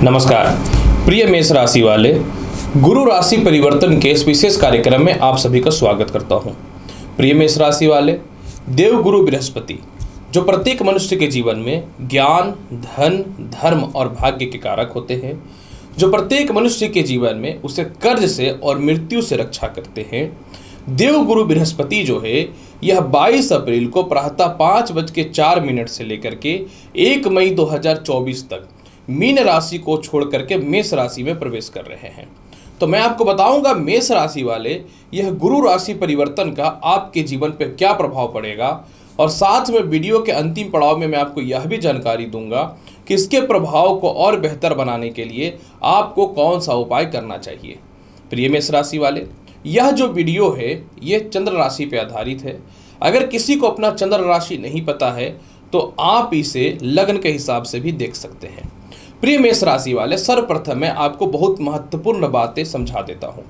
नमस्कार प्रिय मेष राशि वाले, गुरु राशि परिवर्तन के इस विशेष कार्यक्रम में आप सभी का स्वागत करता हूं। प्रिय मेष राशि वाले, देव गुरु बृहस्पति जो प्रत्येक मनुष्य के जीवन में ज्ञान, धन, धर्म और भाग्य के कारक होते हैं, जो प्रत्येक मनुष्य के जीवन में उसे कर्ज से और मृत्यु से रक्षा करते हैं। देव गुरु बृहस्पति जो है यह 22 अप्रैल को प्रातः 5:04 से लेकर के 1 मई 2024 तक मीन राशि को छोड़ करके मेष राशि में प्रवेश कर रहे हैं। तो मैं आपको बताऊंगा मेष राशि वाले, यह गुरु राशि परिवर्तन का आपके जीवन पर क्या प्रभाव पड़ेगा, और साथ में वीडियो के अंतिम पड़ाव में मैं आपको यह भी जानकारी दूंगा कि इसके प्रभाव को और बेहतर बनाने के लिए आपको कौन सा उपाय करना चाहिए। प्रिय मेष राशि वाले, यह जो वीडियो है ये चंद्र राशि पर आधारित है। अगर किसी को अपना चंद्र राशि नहीं पता है तो आप इसे लग्न के हिसाब से भी देख सकते हैं। प्रिय मेष राशि वाले, सर्वप्रथम मैं आपको बहुत महत्वपूर्ण बातें समझा देता हूं।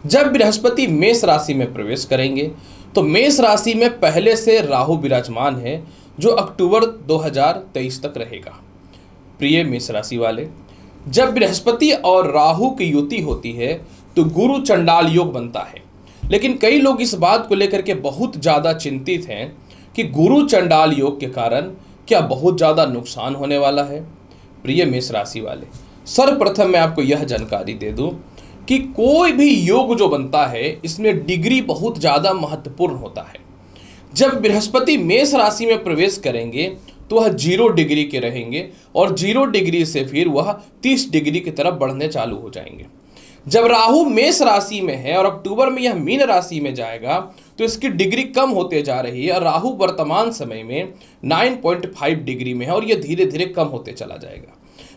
जब बृहस्पति मेष राशि में प्रवेश करेंगे तो मेष राशि में पहले से राहु विराजमान है, जो अक्टूबर 2023 तक रहेगा। प्रिय मेष राशि वाले, जब बृहस्पति और राहु की युति होती है तो गुरु चंडाल योग बनता है। लेकिन कई लोग इस बात को लेकर के बहुत ज़्यादा चिंतित हैं कि गुरु चंडाल योग के कारण क्या बहुत ज़्यादा नुकसान होने वाला है। प्रिय मेष राशि वाले, सर्वप्रथम मैं आपको यह जानकारी दे दूं कि कोई भी योग जो बनता है इसमें डिग्री बहुत ज़्यादा महत्वपूर्ण होता है। जब बृहस्पति मेष राशि में प्रवेश करेंगे तो वह 0 डिग्री के रहेंगे और 0 डिग्री से फिर वह 30 डिग्री की तरफ बढ़ने चालू हो जाएंगे। जब राहु मेष राशि में है और अक्टूबर में यह मीन राशि में जाएगा तो इसकी डिग्री कम होते जा रही है, और राहु वर्तमान समय में 9.5 डिग्री में है और यह धीरे धीरे कम होते चला जाएगा।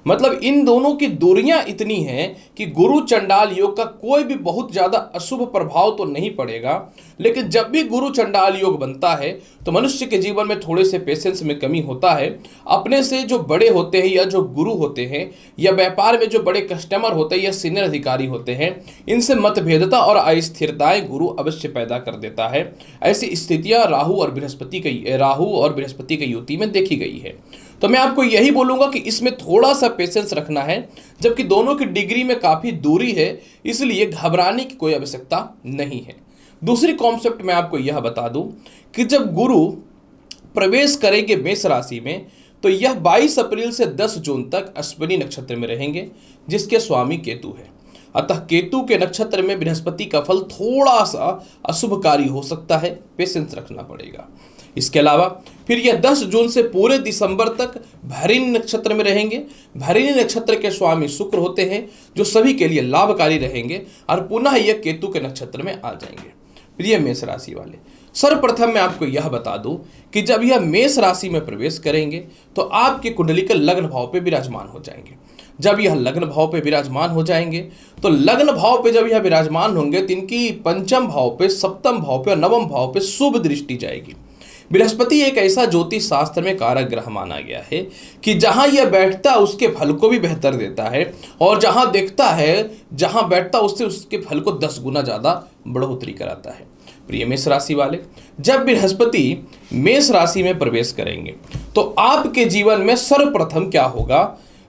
मतलब इन दोनों की दूरियां इतनी हैं कि गुरु चंडाल योग का कोई भी बहुत ज़्यादा अशुभ प्रभाव तो नहीं पड़ेगा। लेकिन जब भी गुरु चंडाल योग बनता है तो मनुष्य के जीवन में थोड़े से पेशेंस में कमी होता है। अपने से जो बड़े होते हैं या जो गुरु होते हैं या व्यापार में जो बड़े कस्टमर होते हैं या सीनियर अधिकारी होते हैं, इनसे मतभेदता और अस्थिरताएं गुरु अवश्य पैदा कर देता है। ऐसी स्थितियां राहु और बृहस्पति की युति में देखी गई है। तो मैं आपको यही बोलूंगा कि इसमें थोड़ा सा पेशेंस रखना है, जबकि दोनों की डिग्री में काफ़ी दूरी है, इसलिए घबराने की कोई आवश्यकता नहीं है। दूसरी कॉन्सेप्ट मैं आपको यह बता दूं कि जब गुरु प्रवेश करेंगे मेष राशि में तो यह 22 अप्रैल से 10 जून तक अश्विनी नक्षत्र में रहेंगे, जिसके स्वामी केतु है। अतः केतु के नक्षत्र में बृहस्पति का फल थोड़ा सा अशुभकारी हो सकता है, पेशेंस रखना पड़ेगा। इसके अलावा फिर यह 10 जून से पूरे दिसंबर तक भरिणी नक्षत्र में रहेंगे। भरिणी नक्षत्र के स्वामी शुक्र होते हैं, जो सभी के लिए लाभकारी रहेंगे, और पुनः यह केतु के नक्षत्र में आ जाएंगे। प्रिय मेष राशि वाले, सर्वप्रथम मैं आपको यह बता दूं कि जब यह मेष राशि में प्रवेश करेंगे तो आपकी कुंडली के लग्न भाव पे विराजमान हो जाएंगे। जब यह लग्न भाव पे विराजमान हो जाएंगे तो लग्न भाव पे जब यह विराजमान होंगे तो इनकी पंचम भाव पे, सप्तम भाव पे और नवम भाव पे शुभ दृष्टि जाएगी। बृहस्पति एक ऐसा ज्योतिष शास्त्र में कारक ग्रह माना गया है कि जहां यह बैठता है उसके फल को भी बेहतर देता है, और जहां देखता है, जहां बैठता उससे उसके फल को 10 गुना ज़्यादा बढ़ोतरी कराता है। प्रिय मेष राशि वाले, जब बृहस्पति मेष राशि में प्रवेश करेंगे तो आपके जीवन में सर्वप्रथम क्या होगा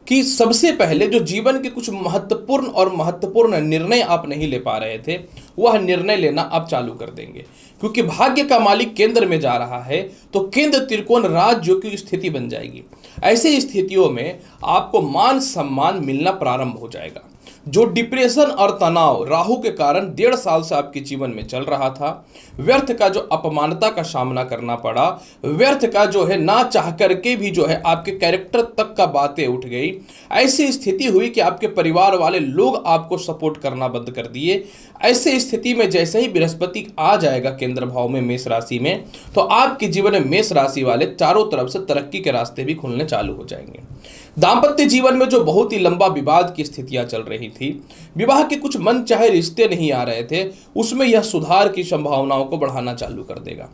कि सबसे पहले जो जीवन के कुछ महत्वपूर्ण निर्णय आप नहीं ले पा रहे थे, वह निर्णय लेना आप चालू कर देंगे। क्योंकि भाग्य का मालिक केंद्र में जा रहा है तो केंद्र त्रिकोण राज्य की स्थिति बन जाएगी। ऐसी स्थितियों में आपको मान सम्मान मिलना प्रारंभ हो जाएगा। जो डिप्रेशन और तनाव राहु के कारण 1.5 साल से आपके जीवन में चल रहा था, व्यर्थ का जो अपमानता का सामना करना पड़ा, व्यर्थ का जो है ना चाह करके भी जो है आपके कैरेक्टर तक का बातें उठ गई, ऐसी स्थिति हुई कि आपके परिवार वाले लोग आपको सपोर्ट करना बंद कर दिए। ऐसी स्थिति में जैसे ही बृहस्पति आ जाएगा केंद्र भाव में मेष राशि में, तो आपके जीवन में मेष राशि वाले चारों तरफ से तरक्की के रास्ते भी खुलने चालू हो जाएंगे। दाम्पत्य जीवन में जो बहुत ही लंबा विवाद की स्थितियां चल रही थी, विवाह के कुछ मन चाहे रिश्ते नहीं आ रहे थे, उसमें यह सुधार की संभावनाओं को बढ़ाना चालू कर देगा।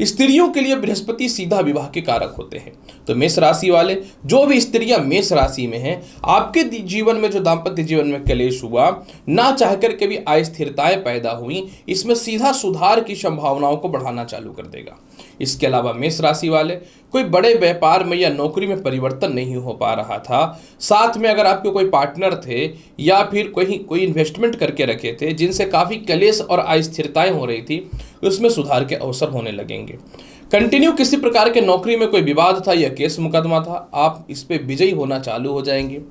स्त्रियों के लिए बृहस्पति सीधा विवाह के कारक होते हैं। तो मेष राशि वाले, जो भी स्त्रियां मेष राशि में हैं, आपके जीवन में जो दाम्पत्य जीवन में कलेश हुआ, ना चाह करके भी अस्थिरताएं पैदा हुई, इसमें सीधा सुधार की संभावनाओं को बढ़ाना चालू कर देगा। इसके अलावा मेष राशि वाले, कोई बड़े व्यापार में या नौकरी में परिवर्तन नहीं हो पा रहा था, साथ में अगर आपके कोई पार्टनर थे या फिर कोई इन्वेस्टमेंट करके रखे थे जिनसे काफ़ी कलेश और अस्थिरताएं हो रही थी, उसमें सुधार के अवसर होने लगेंगे। कंटिन्यू किसी प्रकार के नौकरी में कोई विवाद था या केस मुकदमा था, आप इस पे विजयी होना चालू हो जाएंगे।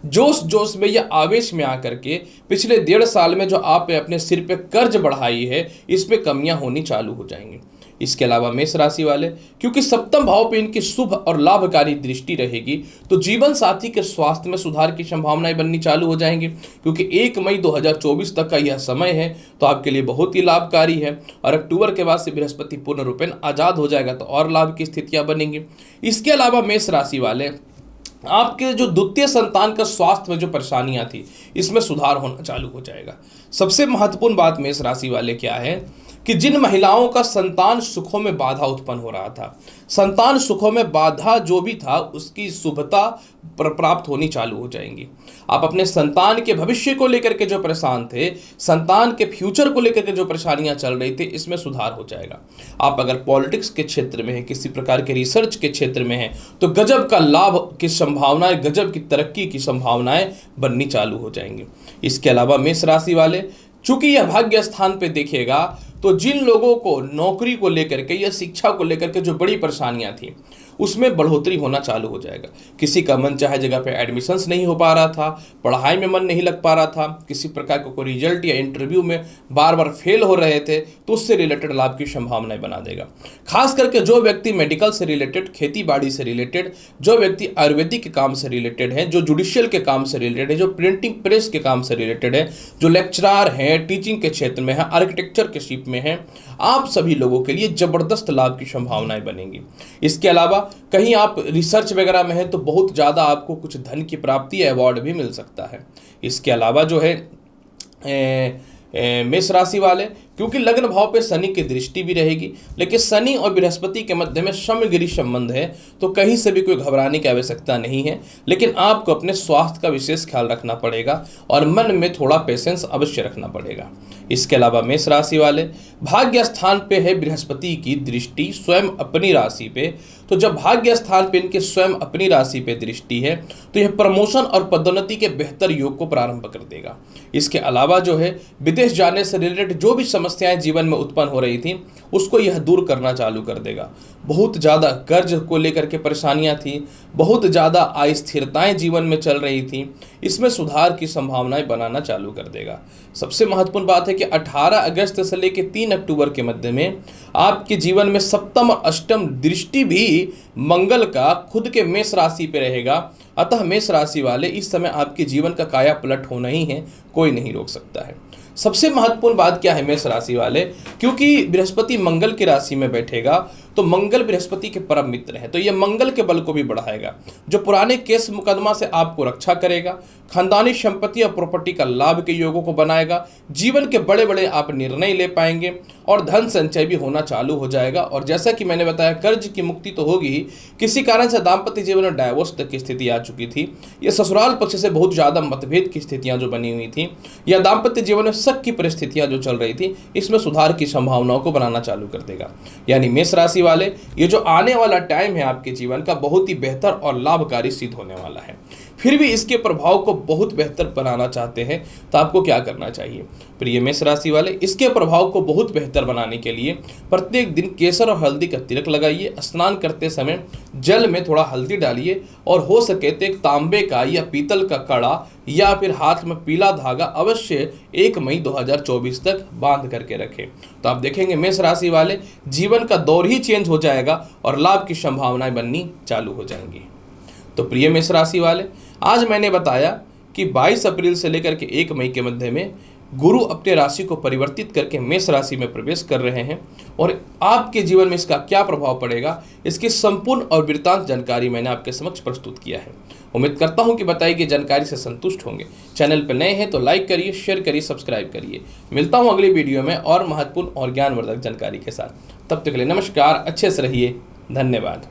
जोश जोश में या आवेश में आकर के पिछले 1.5 साल में जो आपने अपने सिर पे कर्ज बढ़ाई है, इस पे कमियां होनी चालू हो जाएंगी। इसके अलावा मेष राशि वाले, क्योंकि सप्तम भाव पे इनकी शुभ और लाभकारी दृष्टि रहेगी, तो जीवन साथी के स्वास्थ्य में सुधार की संभावनाएं बननी चालू हो जाएंगी, क्योंकि 1 मई 2024 तक का यह समय है तो आपके लिए बहुत ही लाभकारी है। और अक्टूबर के बाद से बृहस्पति पूर्ण रूपेण आजाद हो जाएगा तो और लाभ की स्थितियां बनेंगी। इसके अलावा मेष राशि वाले, आपके जो द्वितीय संतान का स्वास्थ्य में जो परेशानियां थी, इसमें सुधार होना चालू हो जाएगा। सबसे महत्वपूर्ण बात मेष राशि वाले क्या है कि जिन महिलाओं का संतान सुखों में बाधा उत्पन्न हो रहा था, संतान सुखों में बाधा जो भी था उसकी शुभता प्राप्त होनी चालू हो जाएंगी। आप अपने संतान के भविष्य को लेकर के जो परेशान थे, संतान के फ्यूचर को लेकर के जो परेशानियां चल रही थी, इसमें सुधार हो जाएगा। आप अगर पॉलिटिक्स के क्षेत्र में हैं, किसी प्रकार के रिसर्च के क्षेत्र में हैं, तो गजब का लाभ की संभावनाएं, गजब की तरक्की की संभावनाएं बननी चालू हो जाएंगी। इसके अलावा मेष राशि वाले, चूंकि यह भाग्य स्थान पे देखेगा, तो जिन लोगों को नौकरी को लेकर के या शिक्षा को लेकर के जो बड़ी परेशानियां थी, उसमें बढ़ोतरी होना चालू हो जाएगा। किसी का मन चाहे जगह पे एडमिशन्स नहीं हो पा रहा था, पढ़ाई में मन नहीं लग पा रहा था, किसी प्रकार का कोई रिजल्ट या इंटरव्यू में बार बार फेल हो रहे थे, तो उससे रिलेटेड लाभ की संभावनाएं बना देगा। खास करके जो व्यक्ति मेडिकल से रिलेटेड, खेती बाड़ी से रिलेटेड, जो व्यक्ति आयुर्वेदिक के काम से रिलेटेड है, जो जुडिशियल के काम से रिलेटेड है, जो प्रिंटिंग प्रेस के काम से रिलेटेड है, जो लेक्चरार हैं, टीचिंग के क्षेत्र में है, आर्किटेक्चर के शिप में है, आप सभी लोगों के लिए जबरदस्त लाभ की संभावनाएं बनेंगी। इसके अलावा कहीं आप रिसर्च वगैरह में हैं तो बहुत ज़्यादा आपको कुछ धन की प्राप्ति, अवार्ड भी मिल सकता है। इसके अलावा जो है मेष राशि वाले, क्योंकि लग्न भाव पे शनि की दृष्टि भी रहेगी, लेकिन शनि और बृहस्पति के मध्य में समगिरी संबंध है, तो कहीं से भी कोई घबराने की आवश्यकता नहीं है। लेकिन आपको अपने स्वास्थ्य का विशेष ख्याल रखना पड़ेगा और मन में थोड़ा पेशेंस अवश्य रखना पड़ेगा। इसके अलावा मेष राशि वाले, भाग्य स्थान पे है बृहस्पति की दृष्टि स्वयं अपनी राशि पे, तो जब भाग्य स्थान पे इनके स्वयं अपनी राशि पे दृष्टि है, तो यह प्रमोशन और पदोन्नति के बेहतर योग को प्रारंभ कर देगा। इसके अलावा जो है विदेश जाने से रिलेटेड जो भी समस्याएं जीवन में उत्पन्न हो रही थी, उसको यह दूर करना चालू कर देगा। बहुत ज़्यादा कर्ज को लेकर के परेशानियां थी, बहुत ज़्यादा अस्थिरताएं जीवन में चल रही थी, इसमें सुधार की संभावनाएं बनाना चालू कर देगा। सबसे महत्वपूर्ण बात है कि 18 अगस्त से लेकर 3 अक्टूबर के मध्य में आपके जीवन में सप्तम और अष्टम दृष्टि भी मंगल का खुद के मेष राशि पे रहेगा। अतः मेष राशि वाले, इस समय आपके जीवन का काया पलट होना ही है, कोई नहीं रोक सकता है। सबसे महत्वपूर्ण बात क्या है मेष राशि वाले, क्योंकि बृहस्पति मंगल की राशि में बैठेगा, तो मंगल बृहस्पति के परम मित्र हैं, तो ये मंगल के बल को भी बढ़ाएगा, जो पुराने केस मुकदमा से आपको रक्षा करेगा, खानदानी संपत्ति और प्रॉपर्टी का लाभ के योगों को बनाएगा, जीवन के बड़े बड़े आप निर्णय ले पाएंगे और धन संचय भी होना चालू हो जाएगा। और जैसा कि मैंने बताया, कर्ज की मुक्ति तो होगी ही, किसी कारण से दाम्पत्य जीवन में डाइवोर्स तक की स्थिति आ चुकी थी, ये ससुराल पक्ष से बहुत ज़्यादा मतभेद की स्थितियाँ जो बनी हुई थी, या दाम्पत्य जीवन में शक की परिस्थितियाँ जो चल रही थी, इसमें सुधार की संभावनाओं को बनाना चालू कर देगा। यानी मेष राशि वाले, ये जो आने वाला टाइम है आपके जीवन का, बहुत ही बेहतर और लाभकारी सिद्ध होने वाला है। फिर भी इसके प्रभाव को बहुत बेहतर बनाना चाहते हैं तो आपको क्या करना चाहिए प्रिय मेष राशि वाले, इसके प्रभाव को बहुत बेहतर बनाने के लिए प्रत्येक दिन केसर और हल्दी का तिलक लगाइए, स्नान करते समय जल में थोड़ा हल्दी डालिए, और हो सके तो एक तांबे का या पीतल का कड़ा या फिर हाथ में पीला धागा अवश्य 1 मई 2024 तक बांध करके रखें। तो आप देखेंगे मेष राशि वाले, जीवन का दौर ही चेंज हो जाएगा और लाभ की संभावनाएं बननी चालू हो जाएंगी। तो प्रिय मेष राशि वाले, आज मैंने बताया कि 22 अप्रैल से लेकर के 1 मई के मध्य में गुरु अपने राशि को परिवर्तित करके मेष राशि में प्रवेश कर रहे हैं, और आपके जीवन में इसका क्या प्रभाव पड़ेगा, इसकी संपूर्ण और वृत्तांत जानकारी मैंने आपके समक्ष प्रस्तुत किया है। उम्मीद करता हूं कि बताई गई जानकारी से संतुष्ट होंगे। चैनल पर नए हैं तो लाइक करिए, शेयर करिए, सब्सक्राइब करिए। मिलता हूं अगली वीडियो में और महत्वपूर्ण और ज्ञानवर्धक जानकारी के साथ। तब तक के लिए नमस्कार, अच्छे से रहिए, धन्यवाद।